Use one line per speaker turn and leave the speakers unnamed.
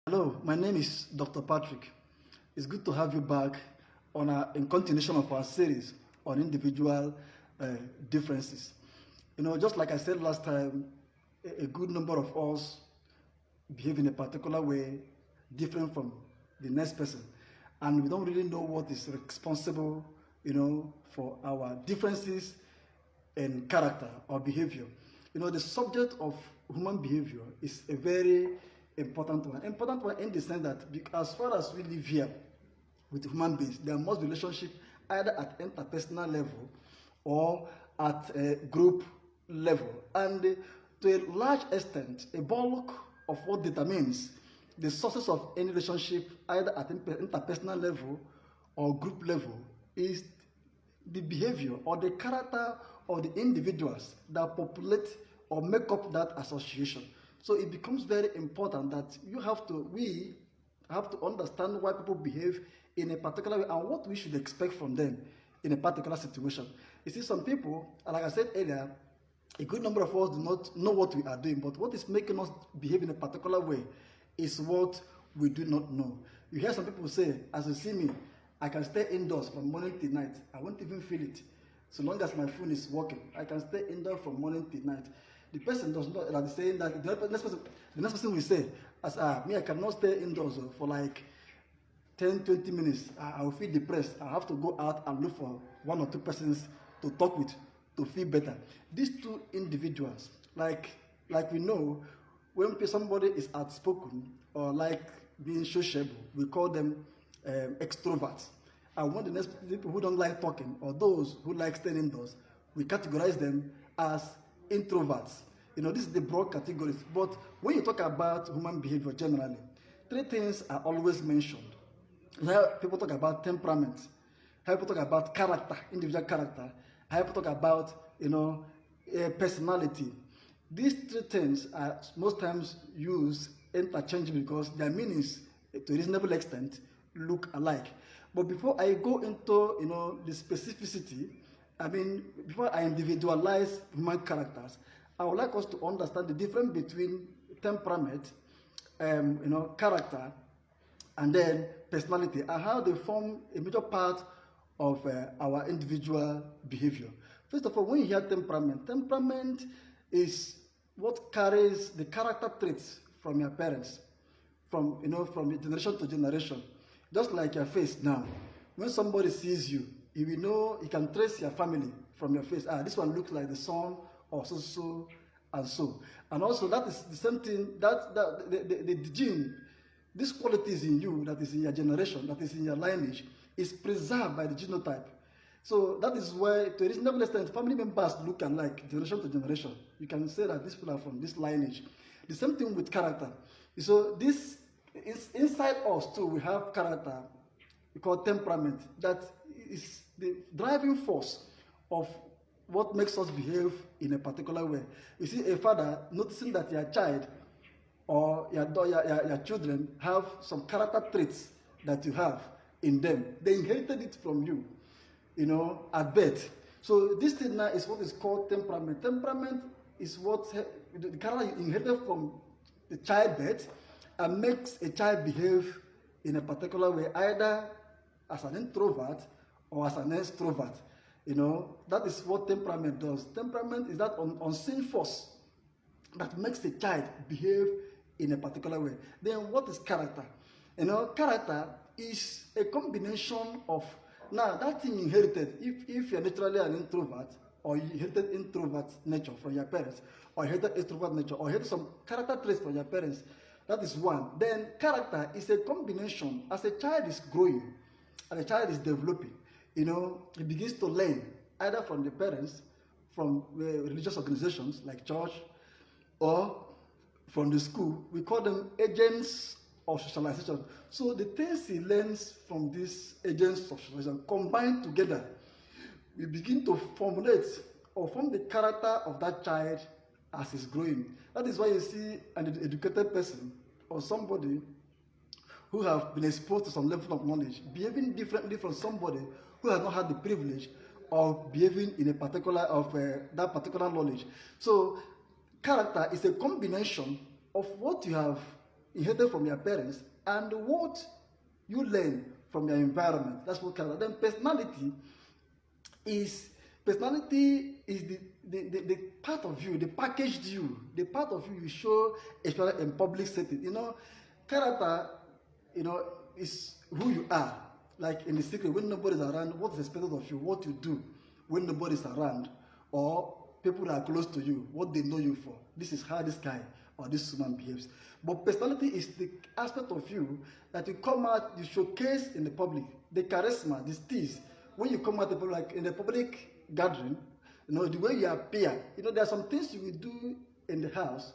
Hello, my name is Dr. Patrick. It's good to have you back in continuation of our series on individual uh, differences. Just like I said last time, a good number of us behave in a particular way different from the next person. And we don't really know what is responsible, for our differences in character or behavior. The subject of human behavior is a very important one. Important one in the sense that as far as we live here with human beings, there must be relationship either at interpersonal level or at a group level. And to a large extent, a bulk of what determines the sources of any relationship either at interpersonal level or group level is the behavior or the character of the individuals that populate or make up that association. So it becomes very important that we have to understand why people behave in a particular way and what we should expect from them in a particular situation. You see, some people, like I said earlier, a good number of us do not know what we are doing, but what is making us behave in a particular way is what we do not know. You hear some people say, as you see me, I can stay indoors from morning till night. I won't even feel it. So long as my phone is working, I can stay indoors from morning till night. The person does not, that is saying that, the next person will say, as me, I cannot stay indoors for like 10, 20 minutes. I will feel depressed. I have to go out and look for one or two persons to talk with to feel better. These two individuals, like we know, when somebody is outspoken or like being sociable, we call them extroverts. And when the next people who don't like talking or those who like staying indoors, we categorize them as introverts. This is the broad categories. But when you talk about human behavior generally, three things are always mentioned. How people talk about temperament, how people talk about character, individual character, how people talk about personality. These three things are most times used interchangeably because their meanings, to a reasonable extent, look alike. But before I go into the specificity, before I individualize human characters, I would like us to understand the difference between temperament, character, and then personality, and how they form a major part of our individual behavior. First of all, when you hear temperament is what carries the character traits from your parents, from generation to generation. Just like your face now. When somebody sees you, he will know, he can trace your family from your face. This one looks like the son or so and so. And also that is the same thing, that the gene, this qualities in you that is in your generation, that is in your lineage, is preserved by the genotype. So that is why, to a reasonable extent, family members look alike, generation to generation. You can say that these people are from this lineage. The same thing with character. So this is inside us too. We have character, we call temperament, that is the driving force of what makes us behave in a particular way. You see, a father noticing that your child or your children have some character traits that you have in them. They inherited it from you, at birth. So this thing now is what is called temperament. Temperament is what the character you inherited from the childbirth and makes a child behave in a particular way, either as an introvert or as an extrovert. That is what temperament does. Temperament is that unseen force that makes a child behave in a particular way. Then what is character? Character is a combination of, now that thing inherited, if you're naturally an introvert, or you inherited introvert nature from your parents, or inherited extrovert nature, or inherited some character traits from your parents, that is one. Then character is a combination. As a child is growing, and a child is developing, he begins to learn either from the parents, from religious organizations like church, or from the school. We call them agents of socialization. So the things he learns from these agents of socialization combined together, we begin to formulate or form the character of that child as he's growing. That is why you see an educated person or somebody who have been exposed to some level of knowledge behaving differently from somebody who has not had the privilege of behaving in a particular that particular knowledge. So character is a combination of what you have inherited from your parents and what you learn from your environment. That's what character. Then personality is the part of you, the packaged you, the part of you show, especially in public setting. Character, is who you are. Like in the secret, when nobody's around, what is expected of you, what you do when nobody's around, or people that are close to you, what they know you for. This is how this guy or this woman behaves. But personality is the aspect of you that you come out, you showcase in the public, the charisma, the steez. When you come out like in the public gathering, the way you appear, there are some things you will do in the house